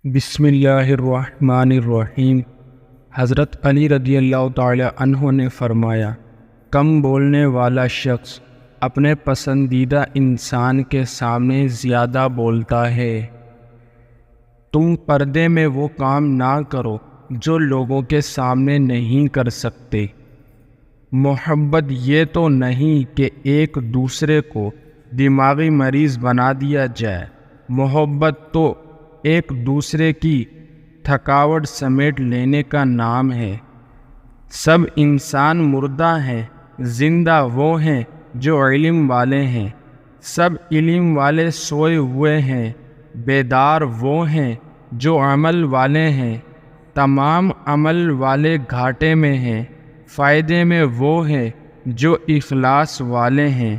بسم اللہ الرحمن الرحیم۔ حضرت علی رضی اللہ تعالی عنہ نے فرمایا، کم بولنے والا شخص اپنے پسندیدہ انسان کے سامنے زیادہ بولتا ہے۔ تم پردے میں وہ کام نہ کرو جو لوگوں کے سامنے نہیں کر سکتے۔ محبت یہ تو نہیں کہ ایک دوسرے کو دماغی مریض بنا دیا جائے، محبت تو ایک دوسرے کی تھکاوٹ سمیٹ لینے کا نام ہے۔ سب انسان مردہ ہیں، زندہ وہ ہیں جو علم والے ہیں۔ سب علم والے سوئے ہوئے ہیں، بیدار وہ ہیں جو عمل والے ہیں۔ تمام عمل والے گھاٹے میں ہیں، فائدے میں وہ ہیں جو اخلاص والے ہیں۔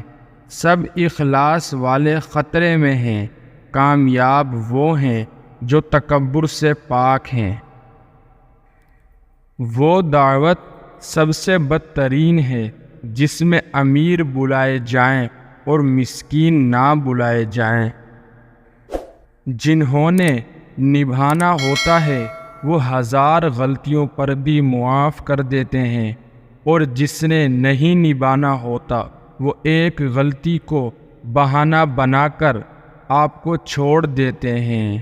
سب اخلاص والے خطرے میں ہیں، کامیاب وہ ہیں جو تکبر سے پاک ہیں۔ وہ دعوت سب سے بدترین ہے جس میں امیر بلائے جائیں اور مسکین نہ بلائے جائیں۔ جنہوں نے نبھانا ہوتا ہے وہ ہزار غلطیوں پر بھی معاف کر دیتے ہیں، اور جس نے نہیں نبھانا ہوتا وہ ایک غلطی کو بہانہ بنا کر آپ کو چھوڑ دیتے ہیں۔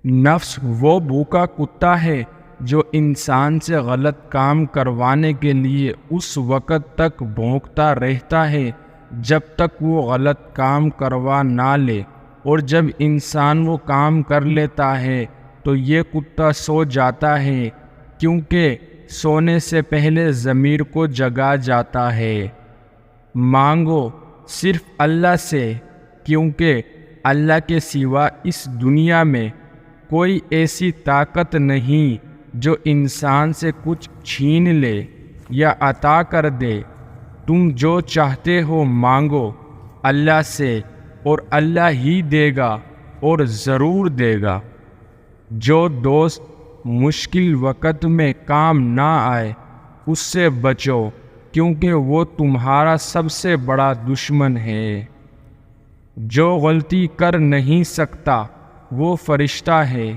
نفس وہ بھوکا کتا ہے جو انسان سے غلط کام کروانے کے لیے اس وقت تک بھونکتا رہتا ہے جب تک وہ غلط کام کروا نہ لے، اور جب انسان وہ کام کر لیتا ہے تو یہ کتا سو جاتا ہے، کیونکہ سونے سے پہلے ضمیر کو جگا جاتا ہے۔ مانگو صرف اللہ سے، کیونکہ اللہ کے سوا اس دنیا میں کوئی ایسی طاقت نہیں جو انسان سے کچھ چھین لے یا عطا کر دے۔ تم جو چاہتے ہو مانگو اللہ سے، اور اللہ ہی دے گا اور ضرور دے گا۔ جو دوست مشکل وقت میں کام نہ آئے اس سے بچو، کیونکہ وہ تمہارا سب سے بڑا دشمن ہے۔ جو غلطی کر نہیں سکتا وہ فرشتہ ہے،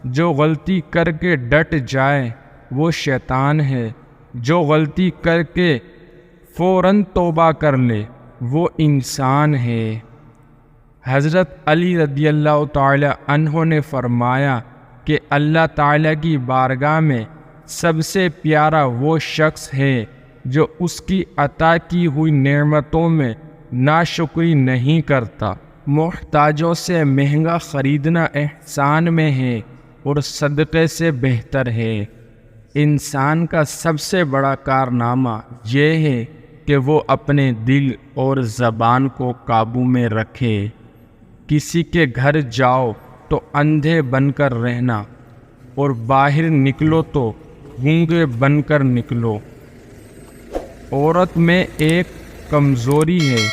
جو غلطی کر کے ڈٹ جائے وہ شیطان ہے، جو غلطی کر کے فوراً توبہ کر لے وہ انسان ہے۔ حضرت علی رضی اللہ تعالی عنہ نے فرمایا کہ اللہ تعالیٰ کی بارگاہ میں سب سے پیارا وہ شخص ہے جو اس کی عطا کی ہوئی نعمتوں میں ناشکری نہیں کرتا۔ محتاجوں سے مہنگا خریدنا احسان میں ہے اور صدقے سے بہتر ہے۔ انسان کا سب سے بڑا کارنامہ یہ ہے کہ وہ اپنے دل اور زبان کو قابو میں رکھے۔ کسی کے گھر جاؤ تو اندھے بن کر رہنا، اور باہر نکلو تو گونگے بن کر نکلو۔ عورت میں ایک کمزوری ہے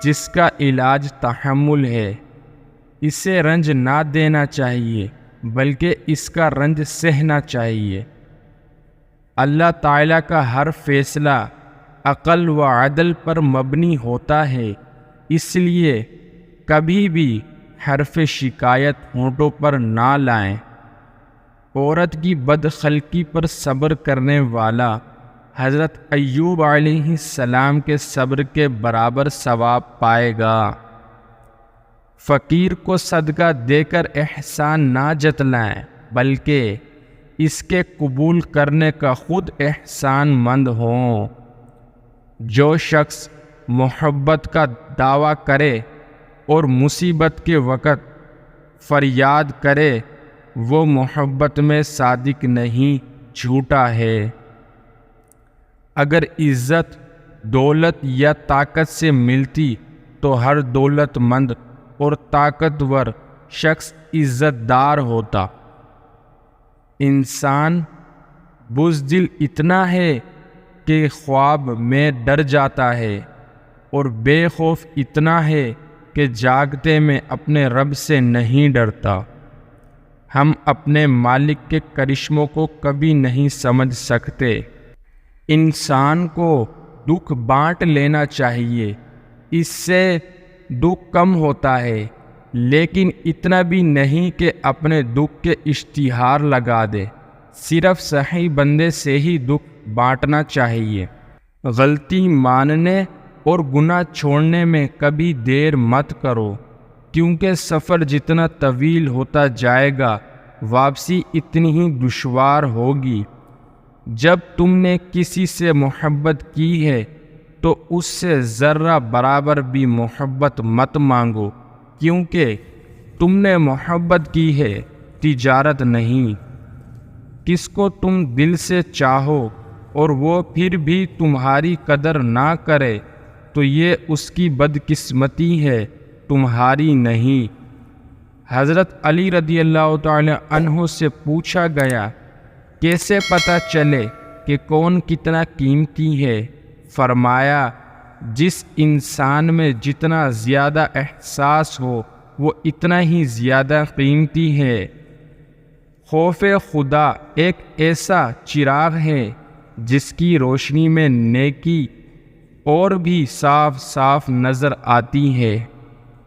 جس کا علاج تحمل ہے۔ اسے رنج نہ دینا چاہیے بلکہ اس کا رنج سہنا چاہیے۔ اللہ تعالیٰ کا ہر فیصلہ عقل و عدل پر مبنی ہوتا ہے، اس لیے کبھی بھی حرف شکایت ہونٹوں پر نہ لائیں۔ عورت کی بدخلقی پر صبر کرنے والا حضرت ایوب علیہ السلام کے صبر کے برابر ثواب پائے گا۔ فقیر کو صدقہ دے کر احسان نہ جتلائیں بلکہ اس کے قبول کرنے کا خود احسان مند ہوں۔ جو شخص محبت کا دعویٰ کرے اور مصیبت کے وقت فریاد کرے وہ محبت میں صادق نہیں، جھوٹا ہے۔ اگر عزت دولت یا طاقت سے ملتی تو ہر دولت مند اور طاقتور شخص عزت دار ہوتا۔ انسان بزدل اتنا ہے کہ خواب میں ڈر جاتا ہے، اور بے خوف اتنا ہے کہ جاگتے میں اپنے رب سے نہیں ڈرتا۔ ہم اپنے مالک کے کرشموں کو کبھی نہیں سمجھ سکتے۔ انسان کو دکھ بانٹ لینا چاہیے، اس سے دکھ کم ہوتا ہے۔ لیکن اتنا بھی نہیں کہ اپنے دکھ کے اشتہار لگا دے۔ صرف صحیح بندے سے ہی دکھ بانٹنا چاہیے۔ غلطی ماننے اور گناہ چھوڑنے میں کبھی دیر مت کرو، کیونکہ سفر جتنا طویل ہوتا جائے گا واپسی اتنی ہی دشوار ہوگی۔ جب تم نے کسی سے محبت کی ہے تو اس سے ذرہ برابر بھی محبت مت مانگو، کیونکہ تم نے محبت کی ہے، تجارت نہیں۔ کس کو تم دل سے چاہو اور وہ پھر بھی تمہاری قدر نہ کرے تو یہ اس کی بدقسمتی ہے، تمہاری نہیں۔ حضرت علی رضی اللہ تعالی عنہ سے پوچھا گیا، کیسے پتہ چلے کہ کون کتنا قیمتی ہے؟ فرمایا، جس انسان میں جتنا زیادہ احساس ہو وہ اتنا ہی زیادہ قیمتی ہے۔ خوف خدا ایک ایسا چراغ ہے جس کی روشنی میں نیکی اور بھی صاف صاف نظر آتی ہے۔